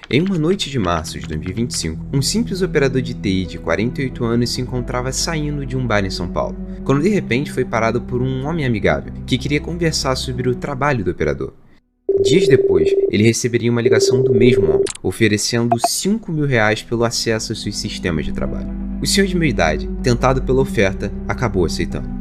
Em uma noite de março de 2025, um simples operador de TI de 48 anos se encontrava saindo de um bar em São Paulo, quando de repente foi parado por um homem amigável, que queria conversar sobre o trabalho do operador. Dias depois, ele receberia uma ligação do mesmo homem, oferecendo R$5.000 pelo acesso aos seus sistemas de trabalho. O senhor de meia idade, tentado pela oferta, acabou aceitando.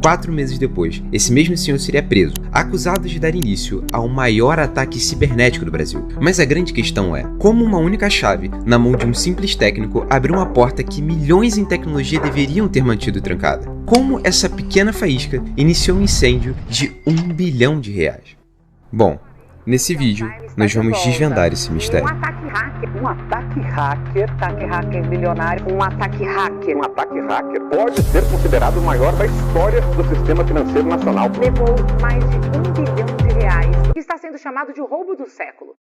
4 meses depois, esse mesmo senhor seria preso, acusado de dar início ao maior ataque cibernético do Brasil. Mas a grande questão é, como uma única chave, na mão de um simples técnico, abriu uma porta que milhões em tecnologia deveriam ter mantido trancada? Como essa pequena faísca iniciou um incêndio de R$1 bilhão? Bom, nesse vídeo, nós vamos desvendar esse mistério. Um ataque hacker milionário, um ataque hacker. Um ataque hacker pode ser considerado o maior da história do sistema financeiro nacional. Levou mais de R$1 bilhão, o que está sendo chamado de o roubo do século.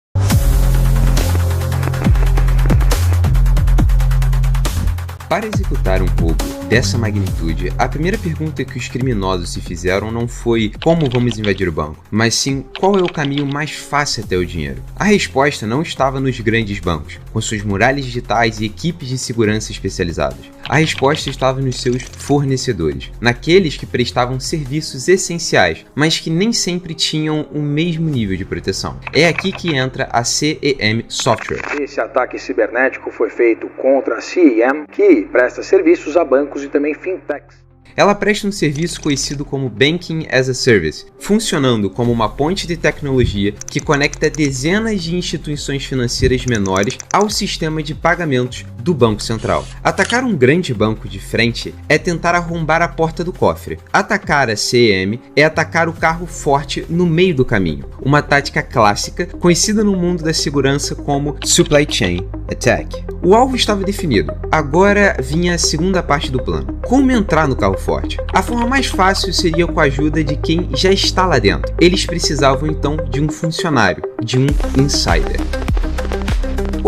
Para executar um roubo dessa magnitude, a primeira pergunta que os criminosos se fizeram não foi como vamos invadir o banco, mas sim qual é o caminho mais fácil até o dinheiro. A resposta não estava nos grandes bancos, com suas muralhas digitais e equipes de segurança especializadas. A resposta estava nos seus fornecedores, naqueles que prestavam serviços essenciais, mas que nem sempre tinham o mesmo nível de proteção. É aqui que entra a CEM Software. Esse ataque cibernético foi feito contra a CEM, que presta serviços a bancos e também fintechs. Ela presta um serviço conhecido como Banking as a Service, funcionando como uma ponte de tecnologia que conecta dezenas de instituições financeiras menores ao sistema de pagamentos do Banco Central. Atacar um grande banco de frente é tentar arrombar a porta do cofre. Atacar a CEM é atacar o carro forte no meio do caminho, uma tática clássica conhecida no mundo da segurança como Supply Chain Attack. O alvo estava definido, agora vinha a segunda parte do plano. Como entrar no carro forte? A forma mais fácil seria com a ajuda de quem já está lá dentro. Eles precisavam então de um funcionário, de um insider.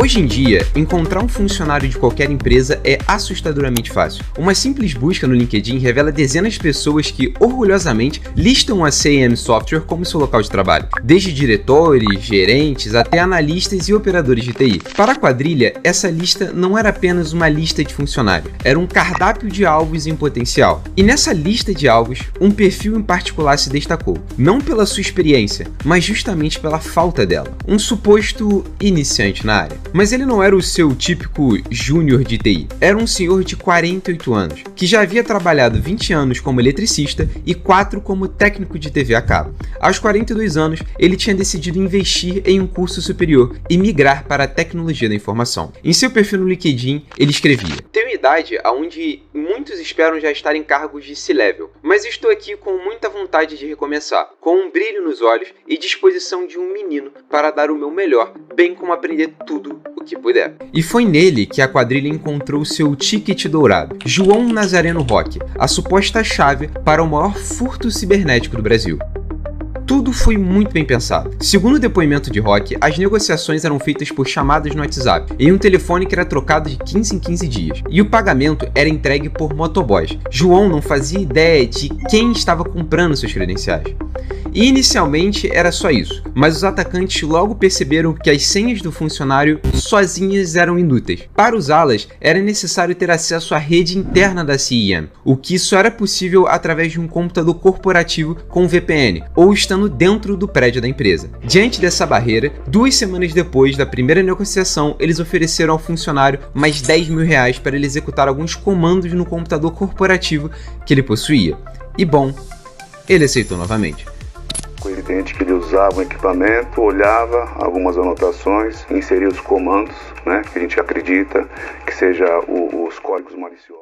Hoje em dia, encontrar um funcionário de qualquer empresa é assustadoramente fácil. Uma simples busca no LinkedIn revela dezenas de pessoas que, orgulhosamente, listam a CEM Software como seu local de trabalho, desde diretores, gerentes, até analistas e operadores de TI. Para a quadrilha, essa lista não era apenas uma lista de funcionários, era um cardápio de alvos em potencial. E nessa lista de alvos, um perfil em particular se destacou, não pela sua experiência, mas justamente pela falta dela. Um suposto iniciante na área. Mas ele não era o seu típico júnior de TI. Era um senhor de 48 anos, que já havia trabalhado 20 anos como eletricista e 4 como técnico de TV a cabo. Aos 42 anos, ele tinha decidido investir em um curso superior e migrar para a tecnologia da informação. Em seu perfil no LinkedIn, ele escrevia: "Tenho idade onde muitos esperam já estar em cargos de C-Level, mas estou aqui com muita vontade de recomeçar, com um brilho nos olhos e disposição de um menino para dar o meu melhor, bem como aprender tudo o que puder." E foi nele que a quadrilha encontrou seu ticket dourado, João Nazareno Roque, a suposta chave para o maior furto cibernético do Brasil. Tudo foi muito bem pensado. Segundo o depoimento de Roque, as negociações eram feitas por chamadas no WhatsApp, em um telefone que era trocado de 15 em 15 dias, e o pagamento era entregue por motoboys. João não fazia ideia de quem estava comprando suas credenciais. E inicialmente era só isso, mas os atacantes logo perceberam que as senhas do funcionário sozinhas eram inúteis. Para usá-las, era necessário ter acesso à rede interna da CEM, o que só era possível através de um computador corporativo com VPN, ou estando dentro do prédio da empresa. Diante dessa barreira, 2 semanas depois da primeira negociação, eles ofereceram ao funcionário mais R$10.000 para ele executar alguns comandos no computador corporativo que ele possuía. E bom, ele aceitou novamente. Evidente que ele usava o equipamento, olhava algumas anotações, inseria os comandos, que a gente acredita que seja os códigos maliciosos.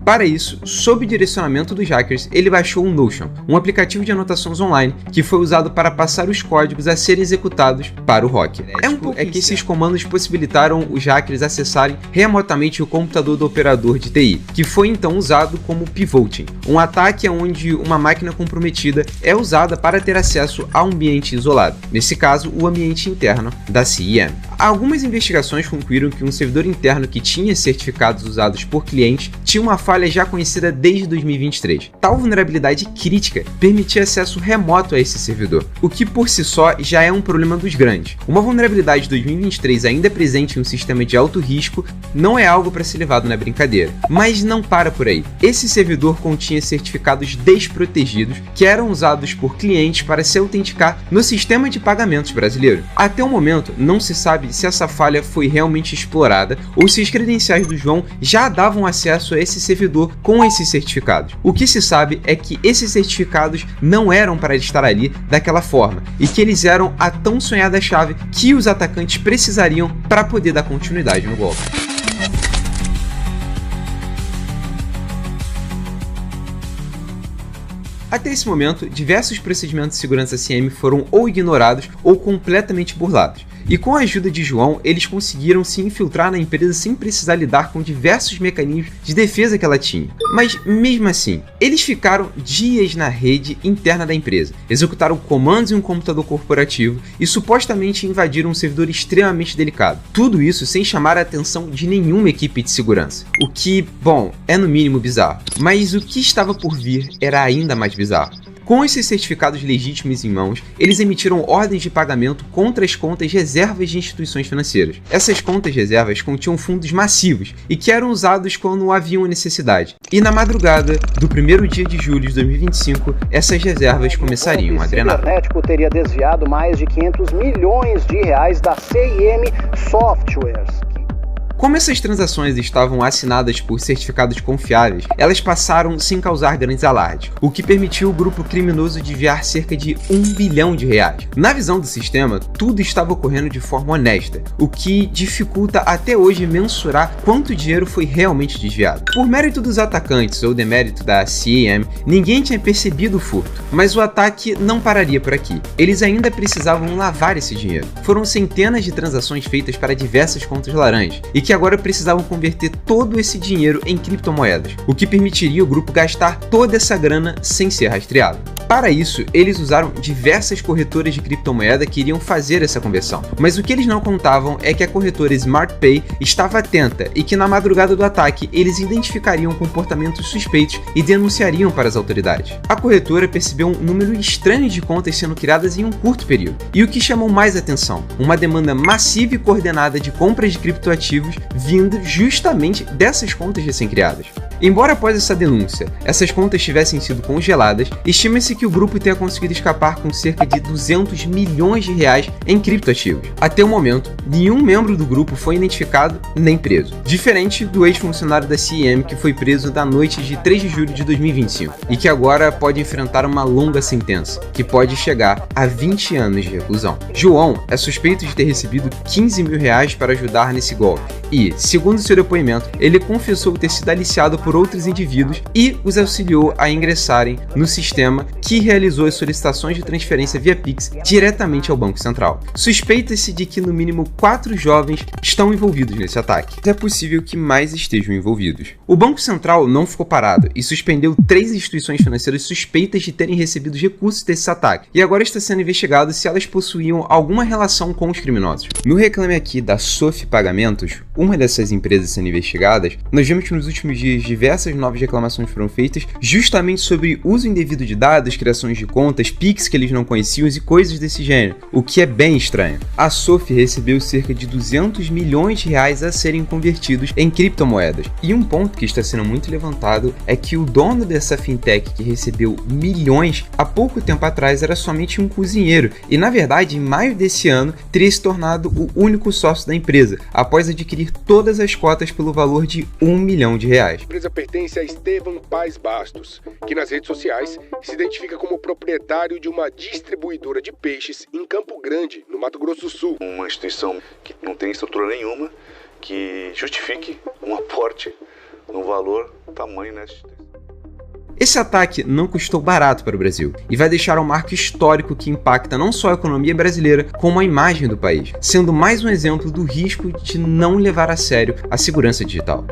Para isso, sob direcionamento dos hackers, ele baixou o Notion, um aplicativo de anotações online que foi usado para passar os códigos a serem executados para o Roque. É que esses comandos possibilitaram os hackers acessarem remotamente o computador do operador de TI, que foi então usado como pivoting, um ataque onde uma máquina comprometida é usada para ter acesso a um ambiente isolado, nesse caso o ambiente interno da CEM. Algumas investigações concluíram que um servidor interno que tinha certificados usados por clientes tinha uma falha falha já conhecida desde 2023. Tal vulnerabilidade crítica permitia acesso remoto a esse servidor, o que por si só já é um problema dos grandes. Uma vulnerabilidade de 2023 ainda presente em um sistema de alto risco não é algo para ser levado na brincadeira. Mas não para por aí. Esse servidor continha certificados desprotegidos que eram usados por clientes para se autenticar no sistema de pagamentos brasileiro. Até o momento, não se sabe se essa falha foi realmente explorada ou se as credenciais do João já davam acesso a esse servidor com esses certificados. O que se sabe é que esses certificados não eram para estar ali daquela forma e que eles eram a tão sonhada chave que os atacantes precisariam para poder dar continuidade no golpe. Até esse momento, diversos procedimentos de segurança CIEM foram ou ignorados ou completamente burlados. E com a ajuda de João, eles conseguiram se infiltrar na empresa sem precisar lidar com diversos mecanismos de defesa que ela tinha. Mas mesmo assim, eles ficaram dias na rede interna da empresa, executaram comandos em um computador corporativo e supostamente invadiram um servidor extremamente delicado. Tudo isso sem chamar a atenção de nenhuma equipe de segurança. O que, bom, é no mínimo bizarro. Mas o que estava por vir era ainda mais bizarro. Com esses certificados legítimos em mãos, eles emitiram ordens de pagamento contra as contas reservas de instituições financeiras. Essas contas reservas continham fundos massivos e que eram usados quando haviam necessidade. E na madrugada do primeiro dia de julho de 2025, essas reservas começariam a drenar. O cibernético teria desviado mais de 500 milhões de reais da CIM Softwares. Como essas transações estavam assinadas por certificados confiáveis, elas passaram sem causar grandes alardes, o que permitiu o grupo criminoso desviar cerca de R$1 bilhão. Na visão do sistema, tudo estava ocorrendo de forma honesta, o que dificulta até hoje mensurar quanto dinheiro foi realmente desviado. Por mérito dos atacantes ou demérito da CIEM, ninguém tinha percebido o furto, mas o ataque não pararia por aqui. Eles ainda precisavam lavar esse dinheiro. Foram centenas de transações feitas para diversas contas laranjas, e que agora precisavam converter todo esse dinheiro em criptomoedas, o que permitiria o grupo gastar toda essa grana sem ser rastreado. Para isso, eles usaram diversas corretoras de criptomoeda que iriam fazer essa conversão, mas o que eles não contavam é que a corretora SmartPay estava atenta e que na madrugada do ataque eles identificariam comportamentos suspeitos e denunciariam para as autoridades. A corretora percebeu um número estranho de contas sendo criadas em um curto período, e o que chamou mais atenção, uma demanda massiva e coordenada de compras de criptoativos vindo justamente dessas contas recém-criadas. Embora após essa denúncia, essas contas tivessem sido congeladas, estima-se que o grupo tenha conseguido escapar com cerca de R$200 milhões em criptoativos. Até o momento, nenhum membro do grupo foi identificado nem preso, diferente do ex-funcionário da CIEM que foi preso na noite de 3 de julho de 2025 e que agora pode enfrentar uma longa sentença, que pode chegar a 20 anos de reclusão. João é suspeito de ter recebido R$15 mil para ajudar nesse golpe e, segundo seu depoimento, ele confessou ter sido aliciado por outros indivíduos e os auxiliou a ingressarem no sistema que realizou as solicitações de transferência via Pix diretamente ao Banco Central. Suspeita-se de que no mínimo 4 jovens estão envolvidos nesse ataque. É possível que mais estejam envolvidos. O Banco Central não ficou parado e suspendeu 3 instituições financeiras suspeitas de terem recebido recursos desse ataque, e agora está sendo investigado se elas possuíam alguma relação com os criminosos. No Reclame Aqui da Sof Pagamentos, uma dessas empresas sendo investigadas, nós vimos que nos últimos dias diversas novas reclamações foram feitas justamente sobre uso indevido de dados, criações de contas, Pix que eles não conheciam e coisas desse gênero, o que é bem estranho. A Sof recebeu cerca de R$200 milhões a serem convertidos em criptomoedas. E um ponto que está sendo muito levantado é que o dono dessa fintech que recebeu milhões há pouco tempo atrás era somente um cozinheiro e, na verdade, em maio desse ano teria se tornado o único sócio da empresa, após adquirir todas as cotas pelo valor de R$1 milhão. A empresa pertence a Estevam Paz Bastos, que nas redes sociais se identifica como proprietário de uma distribuidora de peixes em Campo Grande, no Mato Grosso do Sul. Uma instituição que não tem estrutura nenhuma que justifique um aporte no valor tamanho nessa instituição. Esse ataque não custou barato para o Brasil e vai deixar um marco histórico que impacta não só a economia brasileira, como a imagem do país, sendo mais um exemplo do risco de não levar a sério a segurança digital.